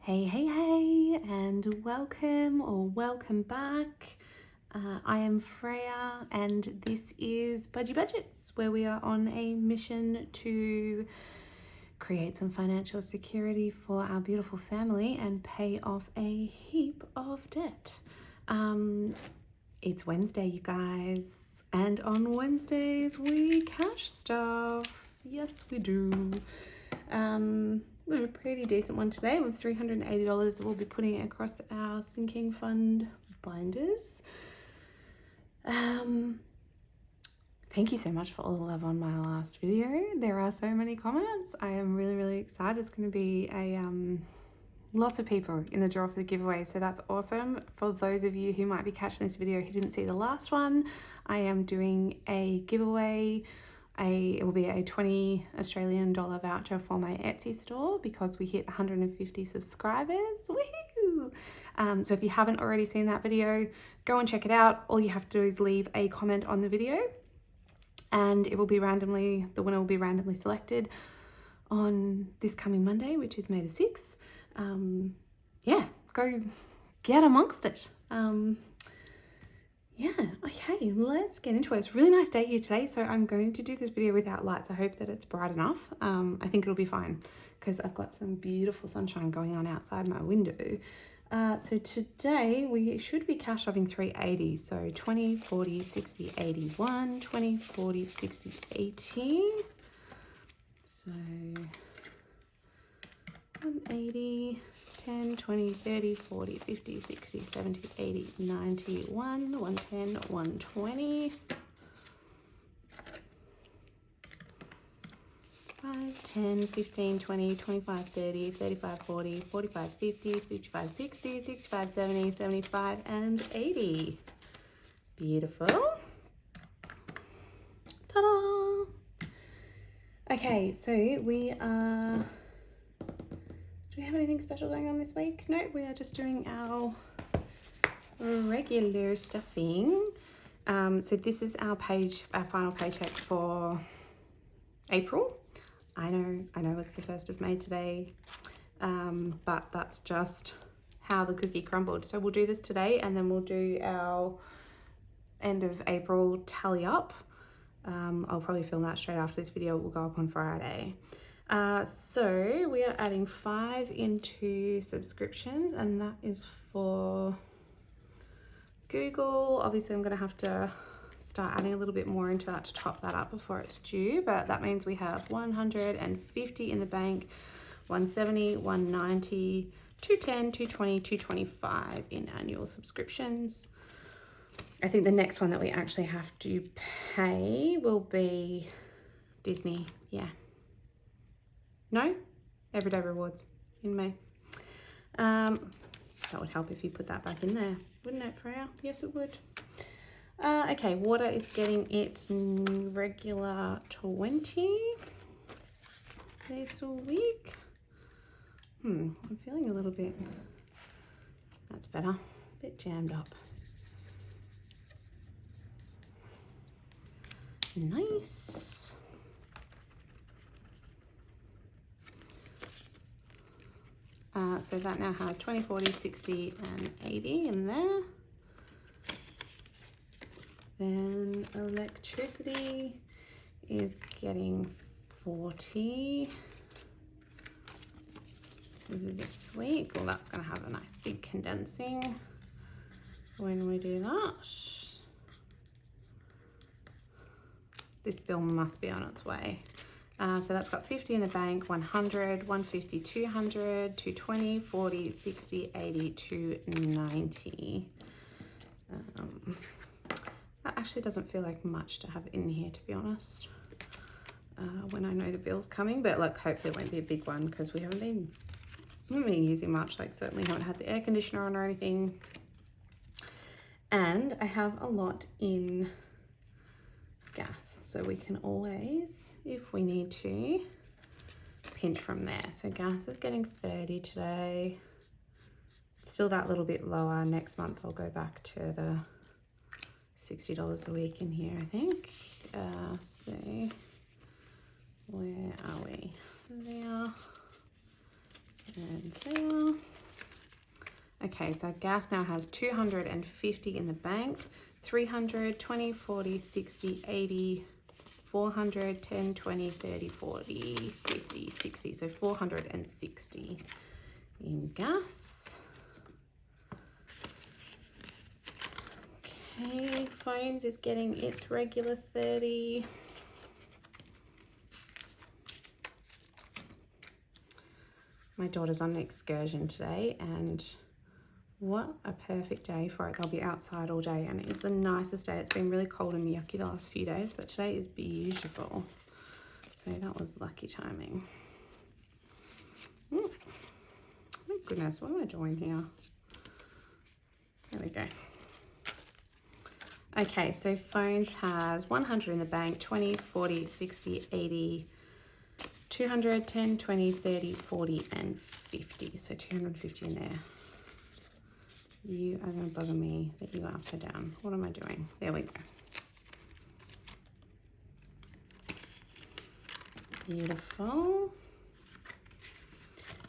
Hey, and welcome back. I am Freya, and this is Budgie Budgets, where we are on a mission to create some financial security for our beautiful family and pay off a heap of debt. It's Wednesday, you guys, and on Wednesdays we cash stuff. Yes, we do. We have a pretty decent one today with $380 that we'll be putting across our sinking fund binders. Thank you so much for all the love on my last video. There are so many comments. I am really excited. It's going to be a lots of people in the draw for the giveaway, so that's awesome. For those of you who might be catching this video who didn't see the last one, I am doing a giveaway. It will be a $20 Australian voucher for my Etsy store because we hit 150 subscribers. Woohoo! So if you haven't already seen that video, go and check it out. All you have to do is leave a comment on the video and the winner will be randomly selected on this coming Monday, which is May the 6th. Go get amongst it. Okay, let's get into it. It's a really nice day here today, so I'm going to do this video without lights. I hope that it's bright enough. I think it'll be fine because I've got some beautiful sunshine going on outside my window. So today we should be cash stuffing 380. So 20, 40, 60, 81, 20, 40, 60, 80. So 180. 10, 20, 30, 40, 50, 60, 70, 80, 90, 110, 120, 5, 10, 15, 20, 25, 30, 35, 40, 45, 50, 55, 60, 65, 70, 75, and 80. Beautiful. Ta-da! Okay, so we are... Do we have anything special going on this week? No, we are just doing our regular stuffing. So this is our final paycheck for April. I know it's the 1st of May today, but that's just how the cookie crumbled. So we'll do this today and then we'll do our end of April tally up. I'll probably film that straight after this video. It will go up on Friday. So we are adding 5 into subscriptions, and that is for Google. Obviously I'm going to have to start adding a little bit more into that to top that up before it's due, but that means we have 150 in the bank, 170, 190, 210, 220, 225 in annual subscriptions. I think the next one that we actually have to pay will be Disney. Yeah. No? Everyday rewards in May. That would help if you put that back in there, wouldn't it, Freya? Yes, it would. Okay, water is getting its regular 20 this week. I'm feeling a little bit, that's better, a bit jammed up. Nice. So that now has 20, 40, 60, and 80 in there. Then electricity is getting 40 this week. Well, that's going to have a nice big condensing when we do that. This bill must be on its way. So that's got 50 in the bank, 100, 150, 200, 220, 40, 60, 80, 290. That actually doesn't feel like much to have in here, to be honest, when I know the bill's coming, but like hopefully it won't be a big one because we haven't been using much, like certainly haven't had the air conditioner on or anything. And I have a lot in gas, so we can always, if we need to, pinch from there. So gas is getting 30 today. Still that little bit lower. Next month I'll go back to the $60 a week in here, I think. So where are we? There. And there. Okay, so gas now has 250 in the bank, 300, 20, 40, 60, 80, 400, 10, 20, 30, 40, 50, 60. So 460 in gas. Okay, phones is getting its regular 30. My daughter's on an excursion today, and what a perfect day for it. They'll be outside all day, and it is the nicest day. It's been really cold and yucky the last few days, but today is beautiful. So that was lucky timing. Oh my goodness, what am I doing here? There we go. Okay, so phones has 100 in the bank, 20, 40, 60, 80, 200, 10, 20, 30, 40, and 50. So 250 in there. You are going to bugger me that you are upside down. What am I doing? There we go. Beautiful.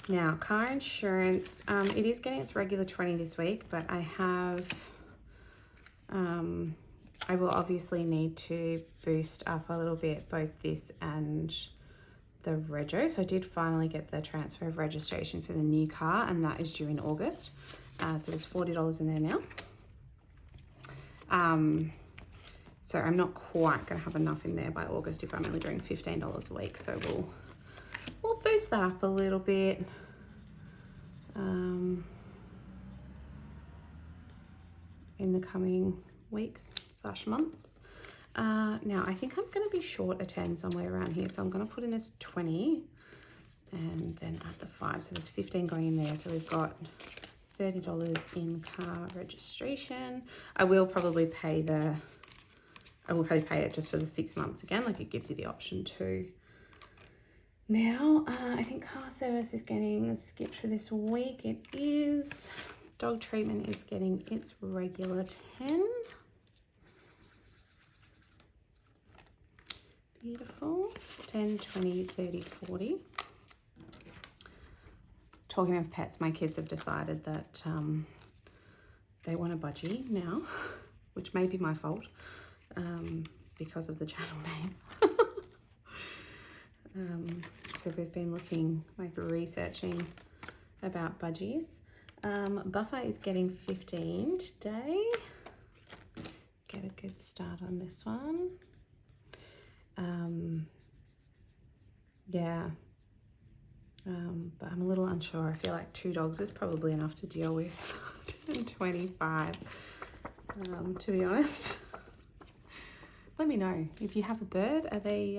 Now, car insurance. It is getting its regular 20 this week, but I have... I will obviously need to boost up a little bit both this and the rego. So I did finally get the transfer of registration for the new car, and that is due in August. So there's $40 in there now. So I'm not quite going to have enough in there by August if I'm only doing $15 a week. So we'll boost that up a little bit. In the coming weeks / months. Now I think I'm going to be short a 10 somewhere around here, so I'm going to put in this 20 and then add the 5, so there's 15 going in there. So we've got $30 in car registration. I will probably pay it just for the 6 months again, like it gives you the option to. Now I think car service is getting skipped for this week. It is. Dog treatment is getting its regular 10. Beautiful. 10, 20, 30, 40. Talking of pets, my kids have decided that they want a Budgie now, which may be my fault because of the channel name. So we've been looking, like researching about Budgies. Buffer is getting 15 today. Get a good start on this one. Yeah. But I'm a little unsure. I feel like 2 dogs is probably enough to deal with. 25, to be honest. Let me know if you have a bird. Are they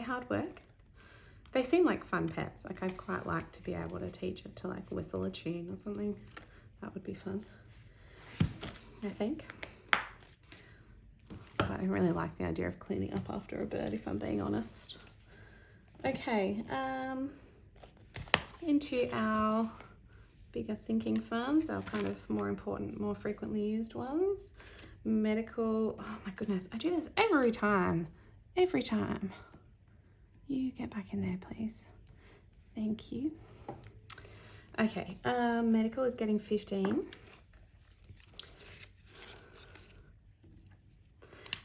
hard work? They seem like fun pets. Like I'd quite like to be able to teach it to like whistle a tune or something. That would be fun, I think. But I don't really like the idea of cleaning up after a bird, if I'm being honest. Okay, into our bigger sinking funds, our kind of more important, more frequently used ones. Medical, oh my goodness, I do this every time. You get back in there, please. Thank you. Okay, medical is getting 15.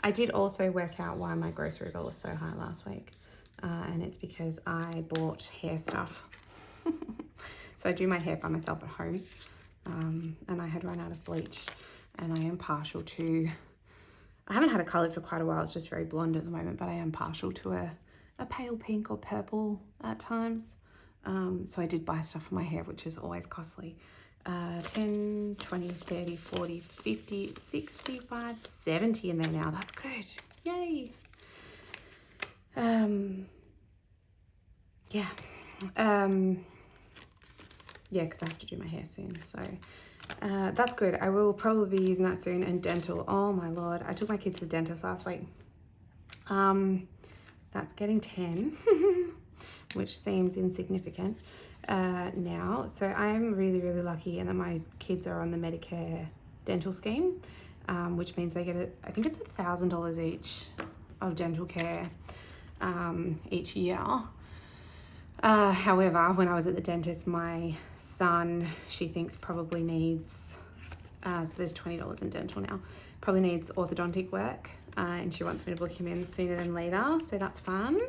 I did also work out why my grocery bill was so high last week. And it's because I bought hair stuff. So I do my hair by myself at home. And I had run out of bleach. And I am partial to, I haven't had it coloured for quite a while. It's just very blonde at the moment. But I am partial to a pale pink or purple at times. So I did buy stuff for my hair, which is always costly. 10, 20, 30, 40, 50, 65, 70 in there now. That's good. Yay. Yeah. Yeah, because I have to do my hair soon. So that's good. I will probably be using that soon. And dental. Oh my Lord. I took my kids to the dentist last week. That's getting 10, which seems insignificant now. So I'm really, really lucky in that my kids are on the Medicare dental scheme, which means they get I think it's $1,000 each of dental care each year. However, when I was at the dentist, my son, she thinks probably needs, so there's $20 in dental now, probably needs orthodontic work, and she wants me to book him in sooner than later, so that's fun.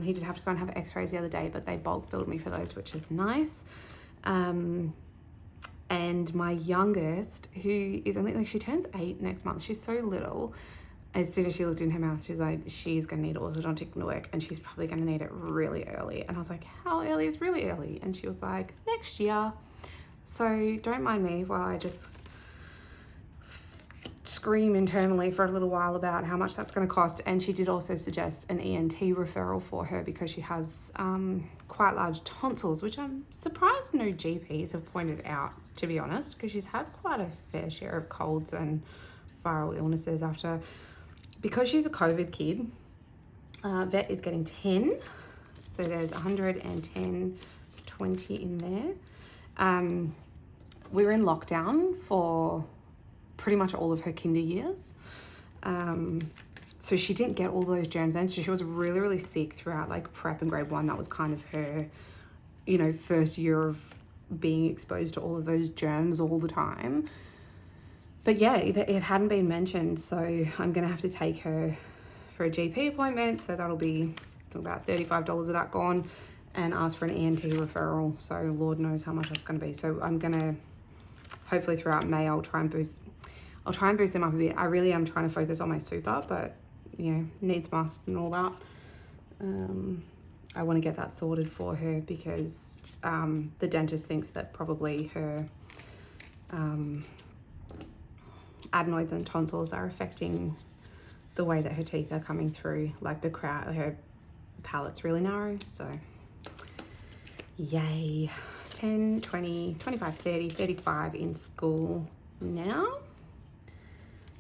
He did have to go and have x-rays the other day, but they bulk billed me for those, which is nice. And my youngest, who is only, like, she turns 8 next month, she's so little. As soon as she looked in her mouth, she's like, she's going to need orthodontic work, and she's probably going to need it really early. And I was like, how early is really early? And she was like, next year. So don't mind me while I just scream internally for a little while about how much that's going to cost. And she did also suggest an ENT referral for her because she has quite large tonsils, which I'm surprised no GPs have pointed out, to be honest, because she's had quite a fair share of colds and viral illnesses after. Because she's a COVID kid, vet is getting 10. So there's 110, 20 in there. We were in lockdown for pretty much all of her kinder years. So she didn't get all those germs in. So she was really, really sick throughout like prep and grade 1. That was kind of her, you know, first year of being exposed to all of those germs all the time. But yeah, it hadn't been mentioned, so I'm going to have to take her for a GP appointment. So that'll be about $35 of that gone, and ask for an ENT referral. So Lord knows how much that's going to be. So I'm going to, hopefully throughout May, I'll try and boost them up a bit. I really am trying to focus on my super, but you know, needs must and all that. I want to get that sorted for her because the dentist thinks that probably her adenoids and tonsils are affecting the way that her teeth are coming through, like her palate's really narrow. So yay. 10, 20, 25, 30, 35 in school now.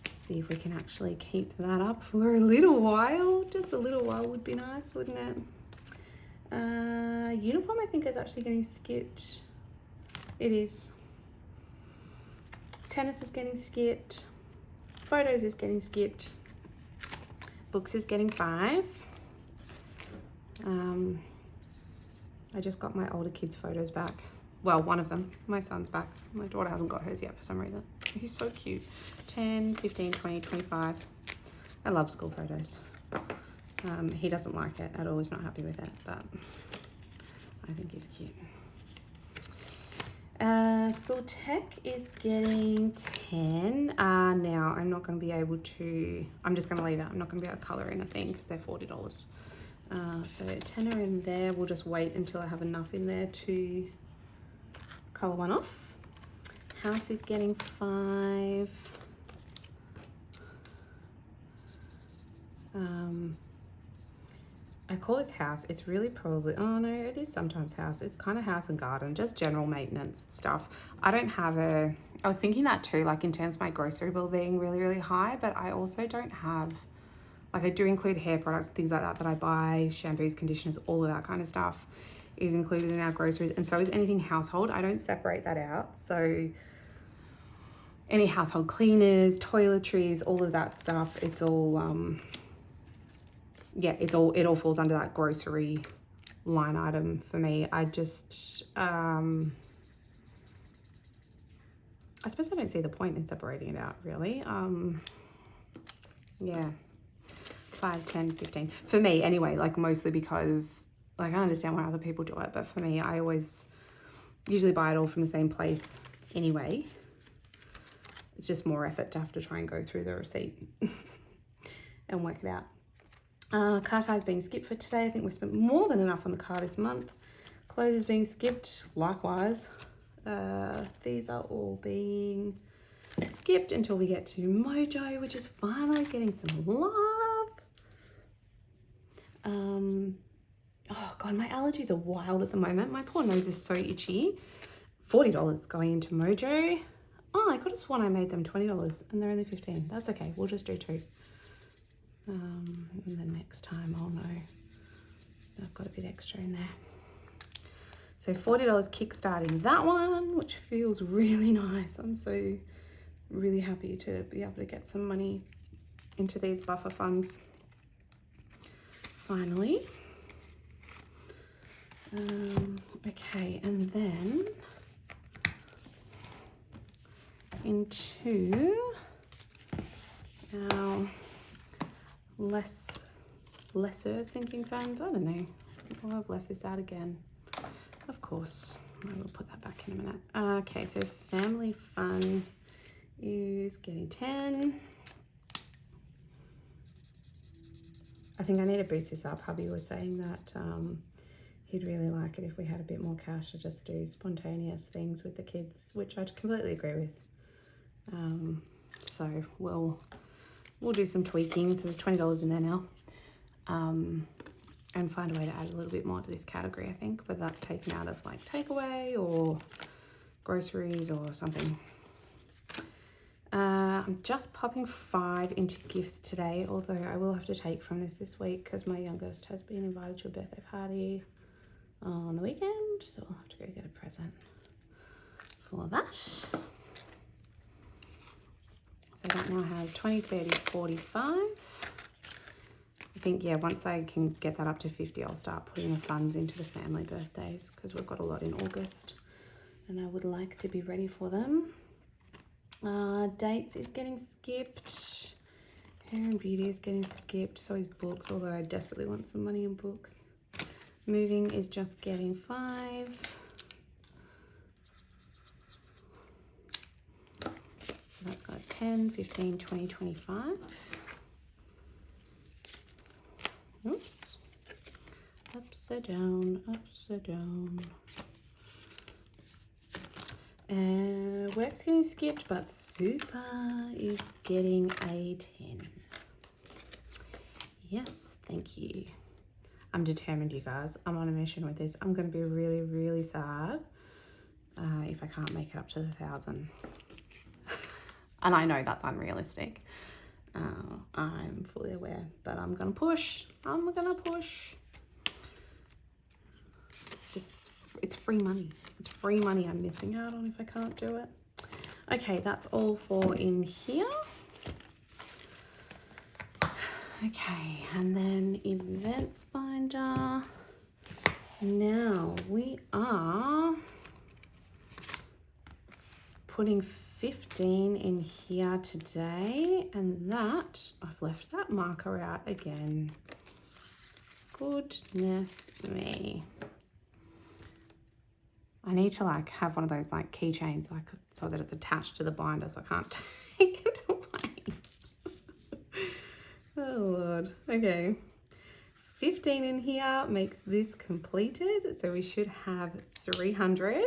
See if we can actually keep that up for a little while. Just a little while would be nice, wouldn't it? Uniform I think is actually getting skipped. It is. Tennis is getting skipped. Photos is getting skipped. Books is getting 5. I just got my older kids' photos back. Well, one of them. My son's back. My daughter hasn't got hers yet for some reason. He's so cute. 10, 15, 20, 25. I love school photos. He doesn't like it at all. He's not happy with it, but I think he's cute. School tech is getting 10. Now I'm not going to be able to, I'm just going to leave it. I'm not going to be able to colour in a thing because they're $40. So 10 are in there. We'll just wait until I have enough in there to colour one off. House is getting 5. I call this house, it's really probably, oh no, it is sometimes house. It's kind of house and garden, just general maintenance stuff. I don't have I was thinking that too, like in terms of my grocery bill being really, really high, but I also don't have, like I do include hair products, things like that I buy, shampoos, conditioners, all of that kind of stuff is included in our groceries. And so is anything household. I don't separate that out. So any household cleaners, toiletries, all of that stuff, it's all, yeah, it all falls under that grocery line item for me. I just, I suppose I don't see the point in separating it out, really. Yeah, 5, 10, 15. For me, anyway, like mostly because, like I understand why other people do it, but for me, I always usually buy it all from the same place anyway. It's just more effort to have to try and go through the receipt and work it out. Car tires being skipped for today. I think we spent more than enough on the car this month. Clothes is being skipped, likewise. These are all being skipped until we get to Mojo, which is finally getting some love. Oh God, my allergies are wild at the moment. My poor nose is so itchy. $40 going into Mojo. Oh, I could have sworn I made them $20 and they're only 15. That's okay, we'll just do 2. And then next time I'll know I've got a bit extra in there. So $40 kickstarting that one, which feels really nice. I'm so really happy to be able to get some money into these buffer funds finally. Okay, and then into our lesser sinking funds. I don't know. Oh, I've left this out again. Of course, I will put that back in a minute. Okay, so family fun is getting 10. I think I need to boost this up. Hubby was saying that he'd really like it if we had a bit more cash to just do spontaneous things with the kids, which I completely agree with. So we'll do some tweaking. So there's $20 in there now. And find a way to add a little bit more to this category, I think, but that's taken out of like takeaway or groceries or something. I'm just popping 5 into gifts today, although I will have to take from this week because my youngest has been invited to a birthday party on the weekend, so I'll have to go get a present for that. So that now has 20, 30, 45. I think, yeah, once I can get that up to 50, I'll start putting the funds into the family birthdays because we've got a lot in August and I would like to be ready for them. Dates is getting skipped. Hair and beauty is getting skipped. So is books, although I desperately want some money in books. Moving is just getting 5. So that's got 10, 15, 20, 25. Oops. Upside down, upside down. Work's getting skipped, but super is getting a 10. Yes, thank you. I'm determined, you guys. I'm on a mission with this. I'm going to be really, really sad if I can't make it up to the 1,000. And I know that's unrealistic. I'm fully aware, but I'm going to push. I'm going to push. It's free money. It's free money I'm missing out on if I can't do it. Okay, that's all for in here. Okay, and then events binder. Now we are putting 15 in here today, and that I've left that marker out again. Goodness me. I need to like have one of those like keychains, like so that it's attached to the binder so I can't take it away. Oh Lord. Okay. 15 in here makes this completed. So we should have 300.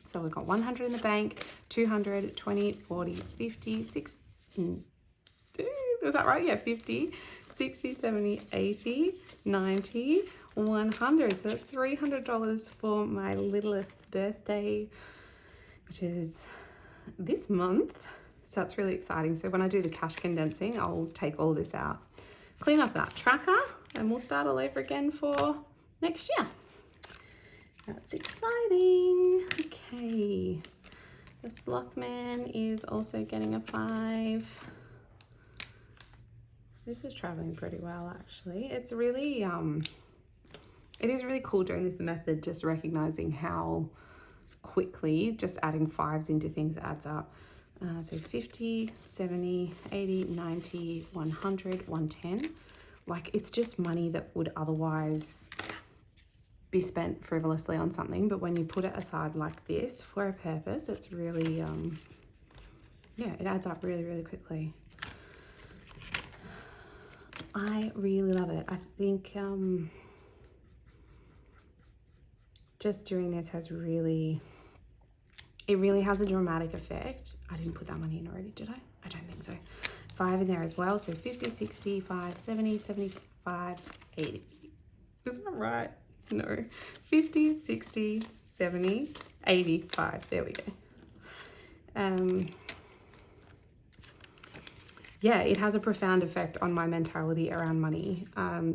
So we've got 100 in the bank, 200, 20, 40, 50, 60. Was that right? Yeah, 50, 60, 70, 80, 90, 100. So that's $300 for my littlest birthday, which is this month. So that's really exciting. So when I do the cash condensing, I'll take all this out, clean up that tracker, and we'll start all over again for next year. That's exciting. Okay. The Slothman is also getting a 5. This is traveling pretty well, actually. It's really, it is really cool doing this method, just recognizing how quickly just adding 5s into things adds up. So 50, 70, 80, 90, 100, 110. Like, it's just money that would otherwise be spent frivolously on something, but when you put it aside like this for a purpose, it's really, yeah, it adds up really, really quickly. I really love it. I think just doing this has really, it really has a dramatic effect. I didn't put that money in already, did I? I don't think so. 5 in there as well. So 50, 65, 70, 75, 80. Is that right? No. 50, 60, 70, 85. There we go. Yeah, it has a profound effect on my mentality around money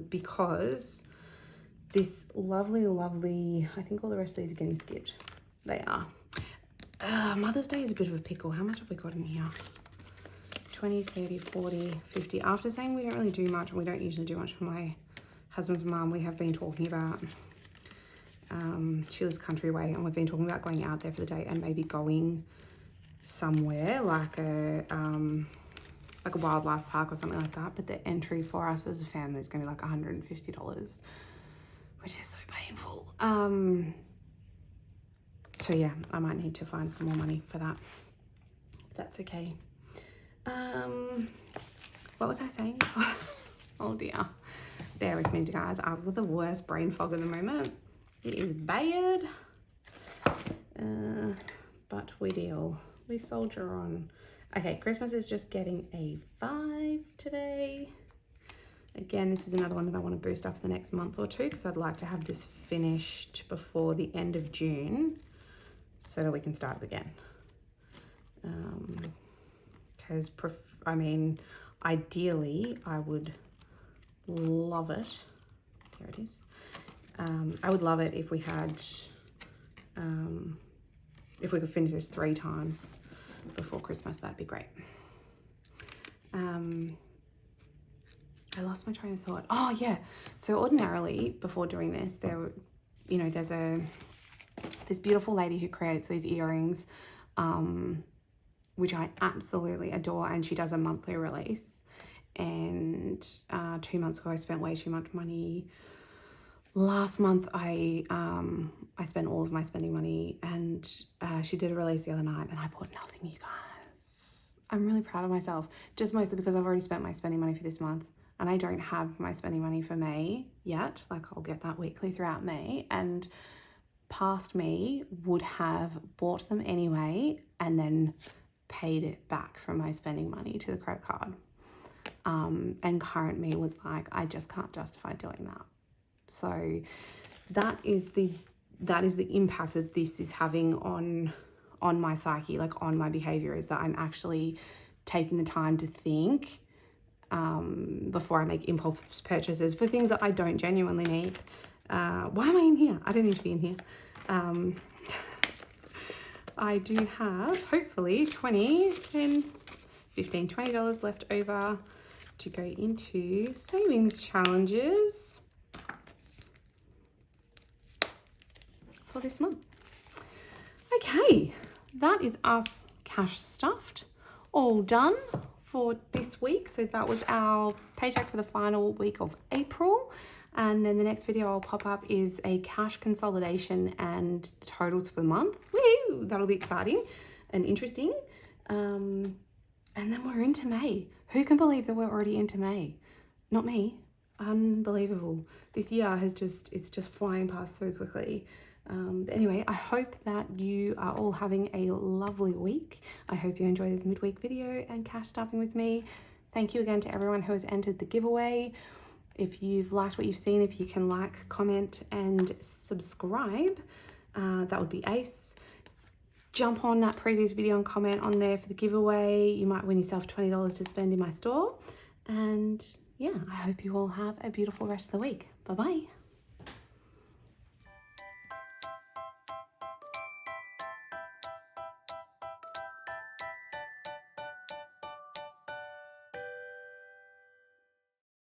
because this lovely, lovely, I think all the rest of these are getting skipped. They are. Mother's Day is a bit of a pickle. How much have we got in here? 20, 30, 40, 50. After saying we don't really do much, and we don't usually do much for my husband's mum, we have been talking about She lives country way, and we've been talking about going out there for the day and maybe going somewhere like a wildlife park or something like that. But the entry for us as a family is going to be like $150, which is so painful. So yeah, I might need to find some more money for that. That's okay. What was I saying? Oh dear. Bear with me, guys. I've got the worst brain fog at the moment. It is bad. But we deal. We soldier on. Okay, Christmas is just getting a 5 today. Again, this is another one that I want to boost up in the next month or two, because I'd like to have this finished before the end of June so that we can start again. Because, I mean, ideally, I would love it. There it is. I would love it if we had, if we could finish this 3 times before Christmas. That'd be great. I lost my train of thought. Oh yeah. So ordinarily before doing this, there's this beautiful lady who creates these earrings, which I absolutely adore, and she does a monthly release. And 2 months ago, I spent way too much money. Last month, I spent all of my spending money, and she did a release the other night, and I bought nothing, you guys. I'm really proud of myself, just mostly because I've already spent my spending money for this month, and I don't have my spending money for May yet. Like, I'll get that weekly throughout May, and past me would have bought them anyway and then paid it back from my spending money to the credit card. And current me was like, I just can't justify doing that. So that is the impact that this is having on my psyche, like on my behavior, is that I'm actually taking the time to think before I make impulse purchases for things that I don't genuinely need. Why am I in here? I don't need to be in here. I do have hopefully $20 left over to go into savings challenges for this month. Okay, that is us cash stuffed, all done for this week. So that was our paycheck for the final week of April. And then the next video I'll pop up is a cash consolidation and the totals for the month. Woo! That'll be exciting and interesting. And then we're into May. Who can believe that we're already into May? Not me. Unbelievable. This year it's just flying past so quickly. But anyway, I hope that you are all having a lovely week. I hope you enjoyed this midweek video and cash stuffing with me. Thank you again to everyone who has entered the giveaway. If you've liked what you've seen, if you can like, comment, and subscribe, that would be ace. Jump on that previous video and comment on there for the giveaway. You might win yourself $20 to spend in my store. And yeah, I hope you all have a beautiful rest of the week. Bye-bye.